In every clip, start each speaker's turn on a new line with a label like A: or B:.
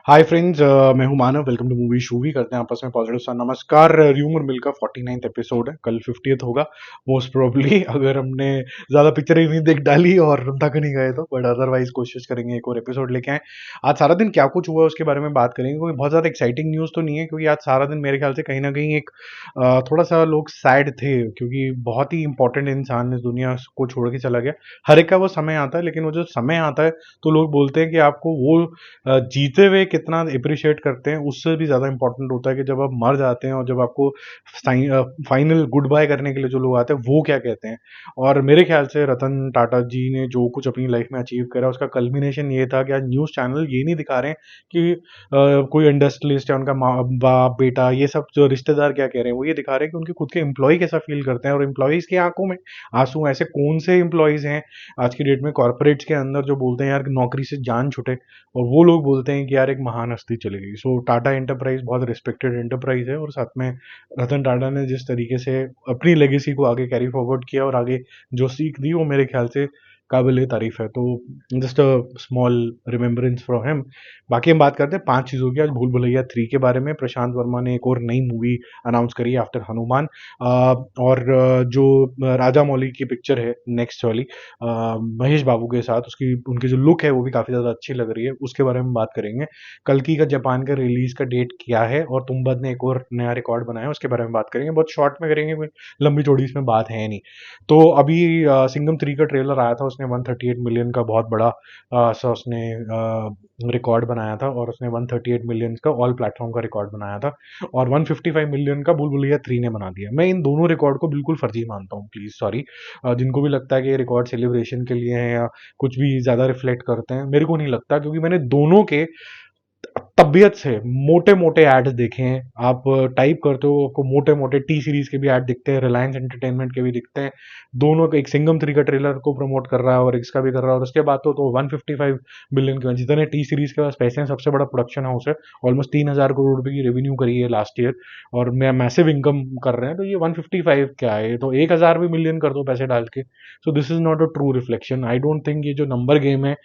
A: हाय friends, मैं हूं Manav. Welcome to movie shoovie. करते हैं आपस में पॉजिटिव सा नमस्कार। र्यूमर मिल का 49th एपिसोड है, कल 50th होगा मोस्ट प्रोबेबली अगर हमने ज़्यादा पिक्चर ही नहीं देख डाली और तक नहीं गए तो। बट अदरवाइज कोशिश करेंगे एक और एपिसोड लेके आए। आज सारा दिन क्या कुछ हुआ उसके बारे में बात करेंगे। कोई बहुत ज़्यादा एक्साइटिंग न्यूज़ तो नहीं है, क्योंकि आज सारा दिन मेरे ख्याल से कहीं ना कहीं एक थोड़ा सा लोग सैड थे, क्योंकि बहुत ही इंपॉर्टेंट इंसान इस दुनिया को छोड़ के चला गया। हर एक का वो समय आता है, लेकिन वो जो समय आता है तो लोग बोलते हैं कि आपको वो जीते हुए कितना अप्रिशिएट करते हैं, उससे भी ज़्यादा इंपॉर्टेंट होता है कि जब आप मर जाते हैं और जब आपको फाइनल गुड बाय करने के लिए जो लोग आते हैं वो क्या कहते हैं। और मेरे ख्याल से रतन टाटा जी ने जो कुछ अपनी लाइफ में अचीव करा, उसका कल्मिनेशन ये था कि आज न्यूज़ चैनल ये नहीं दिखा रहे हैं कि कोई इंडस्ट्रियलिस्ट या उनका माँ बाप बेटा ये सब जो रिश्तेदार क्या कह रहे हैं, वो ये दिखा रहे हैं कि उनके खुद के एम्प्लॉय कैसा फील करते हैं। और एम्प्लॉयज़ की आंखों में आंसू। ऐसे कौन से एम्प्लॉयज़ हैं आज की डेट में कॉर्पोरेट्स के अंदर जो बोलते हैं यार नौकरी से जान छुटे, और वो लोग बोलते हैं कि यार एक महान हस्ती चली गई। सो टाटा एंटरप्राइज बहुत रिस्पेक्टेड एंटरप्राइज है, और साथ में रतन टाटा ने जिस तरीके से अपनी लेगेसी को आगे कैरी फॉरवर्ड किया और आगे जो सीख दी, वो मेरे ख्याल से काबिल तारीफ है। तो just a small remembrance from him. बाकी हम बात करते हैं 5 चीज़ों की आज भूल भुलैया 3 के बारे में। प्रशांत वर्मा ने एक और नई मूवी अनाउंस करी है आफ्टर हनुमान। और जो राजा मौली की पिक्चर है नेक्स्ट वाली, महेश बाबू के साथ, उसकी उनकी जो लुक है वो भी काफ़ी ज़्यादा अच्छी लग रही है, उसके बारे में बात करेंगे। कल्कि का जापान का रिलीज का डेट क्या है, और तुम्बद ने एक और नया रिकॉर्ड बनाया, उसके बारे में बात करेंगे। बहुत शॉर्ट में करेंगे, कोई लंबी चौड़ी इसमें बात है नहीं। तो अभी सिंघम 3 का ट्रेलर आया था, उसने 138 मिलियन का बहुत बड़ा सा उसने रिकॉर्ड बनाया था, और उसने 138 मिलियन का ऑल प्लेटफॉर्म का रिकॉर्ड बनाया था, और 155 मिलियन का भूल भुलैया 3 ने बना दिया। मैं इन दोनों रिकॉर्ड को बिल्कुल फर्जी मानता हूँ, प्लीज सॉरी जिनको भी लगता है कि ये रिकॉर्ड सेलिब्रेशन के लिए है या कुछ भी ज्यादा रिफ्लेक्ट करते हैं, मेरे को नहीं लगता, क्योंकि मैंने दोनों के तबियत से मोटे मोटे एड्स देखे हैं। आप टाइप करते हो, आपको मोटे मोटे टी सीरीज के भी ऐड दिखते हैं, रिलायंस एंटरटेनमेंट के भी दिखते हैं। दोनों का एक सिंघम 3 का ट्रेलर को प्रमोट कर रहा है और इसका भी कर रहा है, और उसके बाद तो 155 बिलियन के जितने टी सीरीज के पास पैसे हैं, सबसे बड़ा प्रोडक्शन हाउस है। ऑलमोस्ट 3,000 करोड़ रुपए की रेवेन्यू करी है लास्ट ईयर, और मैं मैसिव इनकम कर रहे हैं। तो ये 155 क्या है, ये तो 1,000 भी मिलियन कर दो पैसे डाल के। So this is not a true reflection. I don't think ये जो नंबर गेम है,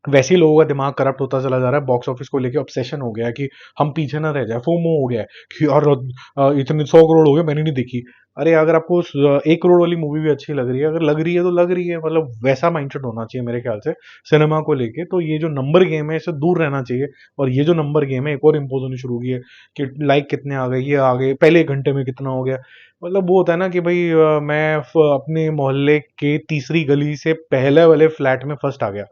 A: वैसे ही लोगों का दिमाग करप्ट होता चला जा रहा है। बॉक्स ऑफिस को लेके ऑब्सेशन हो गया है कि हम पीछे ना रह जाए, फोमो हो गया है कि यार इतने 100 करोड़ हो गए मैंने नहीं देखी। अरे अगर आपको 1 करोड़ वाली मूवी भी अच्छी लग रही है, अगर लग रही है तो लग रही है, मतलब वैसा माइंडसेट होना चाहिए मेरे ख्याल से सिनेमा को लेके। तो ये जो नंबर गेम है इससे दूर रहना चाहिए। और ये जो नंबर गेम है एक और इम्पोज होनी शुरू की है कि लाइक कितने आ गए, ये आ गए, पहले 1 घंटे में कितना हो गया। मतलब वो होता है ना कि भाई मैं अपने मोहल्ले के तीसरी गली से पहले वाले फ्लैट में फर्स्ट आ गया।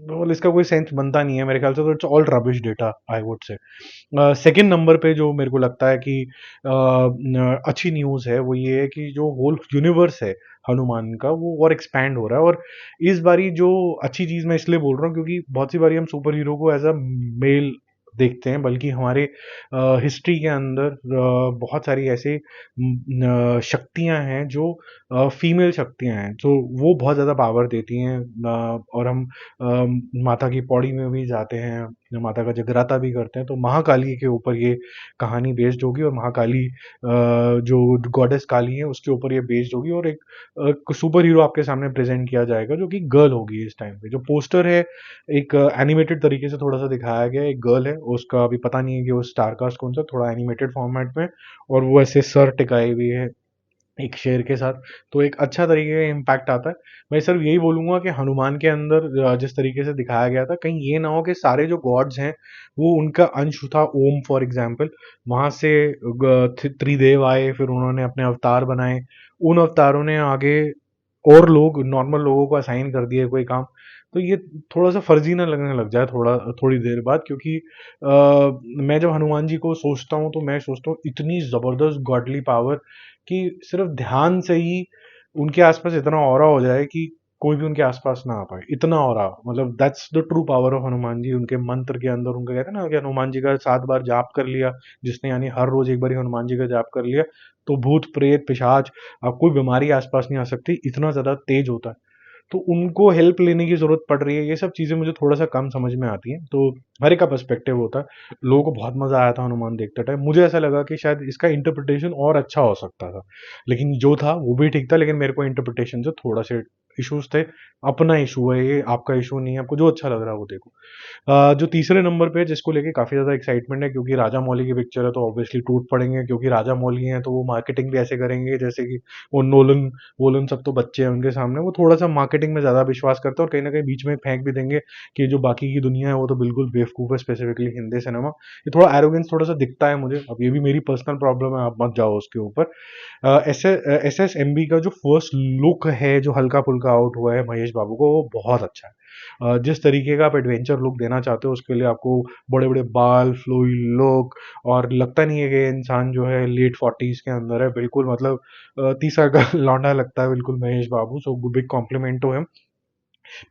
A: well, इसका कोई सेंस बनता नहीं है मेरे ख्याल से। तो it's all rubbish data, I would say. Second number पे जो मेरे को लगता है कि अच्छी न्यूज़ है, वो ये है कि जो होल यूनिवर्स है हनुमान का, वो और एक्सपैंड हो रहा है। और इस बारी जो अच्छी चीज़ मैं इसलिए बोल रहा हूँ, क्योंकि बहुत सी बारी हम सुपर हीरो को एज अ मेल देखते हैं, बल्कि हमारे हिस्ट्री के अंदर बहुत सारी ऐसी शक्तियां हैं जो फीमेल शक्तियां हैं, तो वो बहुत ज़्यादा पावर देती हैं। और हम माता की पौड़ी में भी जाते हैं, माता का जगराता भी करते हैं, तो महाकाली के ऊपर ये कहानी बेस्ड होगी। और महाकाली जो गॉडेस काली है उसके ऊपर ये बेस्ड होगी। और एक सुपर हीरो आपके सामने प्रेजेंट किया जाएगा जो कि गर्ल होगी। इस टाइम पे जो पोस्टर है एक एनिमेटेड तरीके से थोड़ा सा दिखाया गया है। एक गर्ल है, उसका अभी पता नहीं है कि वो स्टार कास्ट कौन सा, थोड़ा एनिमेटेड फॉर्मेट में, और वो ऐसे सर टिकाई हुई है एक शेर के साथ। तो एक अच्छा तरीके का इम्पैक्ट आता है। मैं सिर्फ यही बोलूंगा कि हनुमान के अंदर जिस तरीके से दिखाया गया था, कहीं ये ना हो कि सारे जो गॉड्स हैं वो उनका अंश था। ओम फॉर एग्जाम्पल, वहां से त्रिदेव आए, फिर उन्होंने अपने अवतार बनाए। उन अवतारों ने आगे और लोग नॉर्मल लोगों को असाइन कर दिए कोई काम। तो ये थोड़ा सा फर्जी ना लगने लग जाए थोड़ी देर बाद, क्योंकि मैं जब हनुमान जी को सोचता हूँ तो मैं सोचता हूँ इतनी जबरदस्त गॉडली पावर कि सिर्फ ध्यान से ही उनके आसपास इतना ऑरा हो जाए कि कोई भी उनके आसपास ना आ पाए, इतना ऑरा। मतलब that's the true power of Hanuman ji. उनके मंत्र के अंदर उनका कहते हैं ना कि हनुमान जी का 7 बार जाप कर लिया जिसने, यानी हर रोज एक बार हनुमान जी का जाप कर लिया, तो भूत प्रेत पिशाच कोई बीमारी आसपास नहीं आ सकती, इतना ज्यादा तेज होता है। तो उनको हेल्प लेने की जरूरत पड़ रही है। ये सब चीजें मुझे थोड़ा सा कम समझ में आती हैं। तो हर एक का पर्सपेक्टिव होता है। लोगों को बहुत मजा आया था हनुमान देखते टाइम। मुझे ऐसा लगा कि शायद इसका इंटरप्रिटेशन और अच्छा हो सकता था, लेकिन जो था वो भी ठीक था, लेकिन मेरे को इंटरप्रिटेशन से थोड़ा से इश्यूज थे, अपना इशू है ये, आपका इशू नहीं है, आपको जो अच्छा लग रहा है वो देखो। जो तीसरे नंबर पे है, जिसको लेके काफी ज्यादा एक्साइटमेंट है, क्योंकि राजा मौली की पिक्चर है तो ऑब्वियसली टूट पड़ेंगे, क्योंकि राजा मौली हैं तो वो मार्केटिंग भी ऐसे करेंगे जैसे कि वो नोलन वोलन सब तो बच्चे हैं उनके सामने, वो थोड़ा सा मार्केटिंग में ज्यादा विश्वास करते हैं, और कहीं ना कहीं बीच में फेंक भी देंगे कि जो बाकी की दुनिया है वो तो बिल्कुल बेवकूफ है, स्पेसिफिकली हिंदी सिनेमा। ये थोड़ा एरोगेंस थोड़ा सा दिखता है मुझे, अब ये भी मेरी पर्सनल प्रॉब्लम है, आप मत जाओ उसके ऊपर। एस एस एम बी का जो फर्स्ट लुक है, जो हल्का फुल्का आउट हुआ है महेश बाबू को, वो बहुत अच्छा है। जिस तरीके का आप एडवेंचर लुक देना चाहते हो उसके लिए आपको बड़े बड़े बाल, फ्लोई लुक, और लगता नहीं है कि इंसान जो है लेट 40s के अंदर है, बिल्कुल मतलब 30 साल का लौंडा लगता है बिल्कुल Mahesh Babu. So big compliment to him.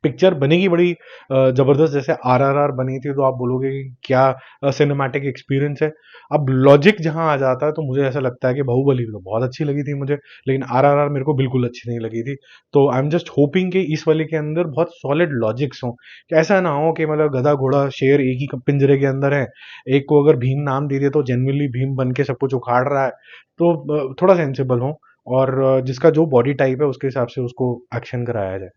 A: Picture बनेगी बड़ी जबरदस्त, जैसे आरआरआर बनी थी, तो आप बोलोगे कि क्या सिनेमैटिक एक्सपीरियंस है। अब लॉजिक जहां आ जाता है तो मुझे ऐसा लगता है कि बाहुबली तो बहुत अच्छी लगी थी मुझे, लेकिन आरआरआर मेरे को बिल्कुल अच्छी नहीं लगी थी। तो आई एम जस्ट होपिंग कि इस वाले के अंदर बहुत सॉलिड लॉजिक्स हों, कि ऐसा ना हो कि मतलब गधा घोड़ा शेर एक ही पिंजरे के अंदर है, एक को अगर भीम नाम दे दिया तो जेन्युइनली भीम बन के सब कुछ उखाड़ रहा है। तो थोड़ा सेंसिबल हो, और जिसका जो बॉडी टाइप है उसके हिसाब से उसको एक्शन कराया जाए।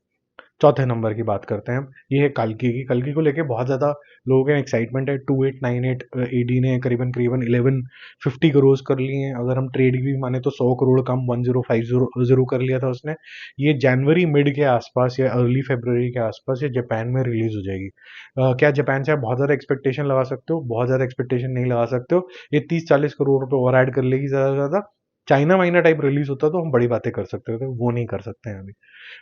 A: चौथे नंबर की बात करते हैं हम, ये है कल्कि की। कल्कि को लेके बहुत ज़्यादा लोगों के एक्साइटमेंट है। 2898 एडी ने करीबन करीबन 1150 करोड़ कर लिए हैं, अगर हम ट्रेड भी माने तो 100 करोड़ कम 1050 कर लिया था उसने। ये जनवरी मिड के आसपास या अर्ली फरवरी के आसपास ये जापान में रिलीज हो जाएगी। क्या जापान से आप बहुत ज़्यादा एक्सपेक्टेशन लगा सकते हो? बहुत ज़्यादा एक्सपेक्टेशन नहीं लगा सकते हो। ये 30-40 करोड़ रुपए और ऐड कर लेगी ज़्यादा से ज़्यादा। चाइना वाइना टाइप रिलीज होता तो हम बड़ी बातें कर सकते थे, वो नहीं कर सकते हैं अभी।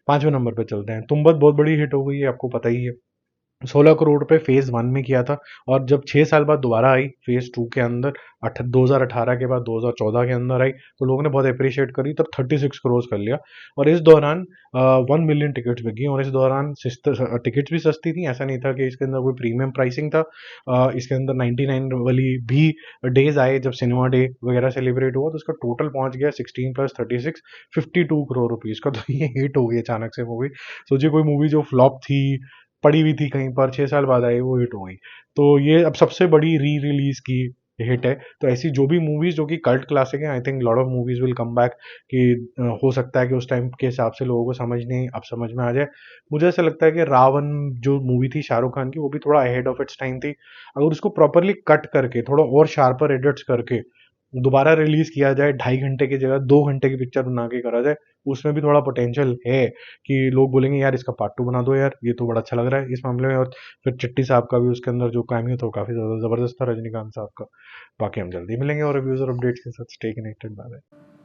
A: पांचवें नंबर पे चलते हैं, तुम्बद बहुत बड़ी हिट हो गई है, आपको पता ही है। 16 करोड़ पे फेज 1 में किया था, और जब 6 साल बाद दोबारा आई फेज 2 के अंदर, 2018 के बाद 2014 के अंदर आई, तो लोगों ने बहुत अप्रिशिएट करी, तब 36 करोड़ कर लिया। और इस दौरान 1 मिलियन टिकट्स बिकी, और इस दौरान टिकट्स भी सस्ती थी, ऐसा नहीं था कि इसके अंदर कोई प्रीमियम प्राइसिंग था। इसके अंदर 99 वाली भी डेज आए जब सिनेमा डे वगैरह सेलिब्रेट हुआ, तो उसका टोटल पहुंच गया 16 + 36 52 करोड़ रुपीज का। तो ये हिट हो गई अचानक से मूवी। सोचिए कोई मूवी जो फ्लॉप थी, पड़ी हुई थी कहीं पर, 6 साल बाद आई, वो हिट हो गई। तो ये अब सबसे बड़ी री रिलीज की हिट है। तो ऐसी जो भी मूवीज जो कि कल्ट क्लासिक है, I think lot of movies will come back, कि हो सकता है कि उस टाइम के हिसाब से लोगों को समझ नहीं, अब समझ में आ जाए। मुझे ऐसा लगता है कि रावण जो मूवी थी शाहरुख खान की, वो भी थोड़ा अहेड ऑफ इट्स टाइम थी। अगर उसको प्रॉपरली कट करके थोड़ा और शार्पर एडिट्स करके दोबारा रिलीज किया जाए, 2.5 घंटे की जगह 2 घंटे की पिक्चर बना के करा जाए, उसमें भी थोड़ा पोटेंशियल है कि लोग बोलेंगे यार इसका पार्ट 2 बना दो यार, ये तो बड़ा अच्छा लग रहा है इस मामले में। और फिर चिट्टी साहब का भी उसके अंदर जो कैमियो था वो काफी ज्यादा जबरदस्त था, रजनीकांत साहब का। बाकी हम जल्दी मिलेंगे और रिव्यूज और अपडेट्स के साथ। Stay connected, bye bye.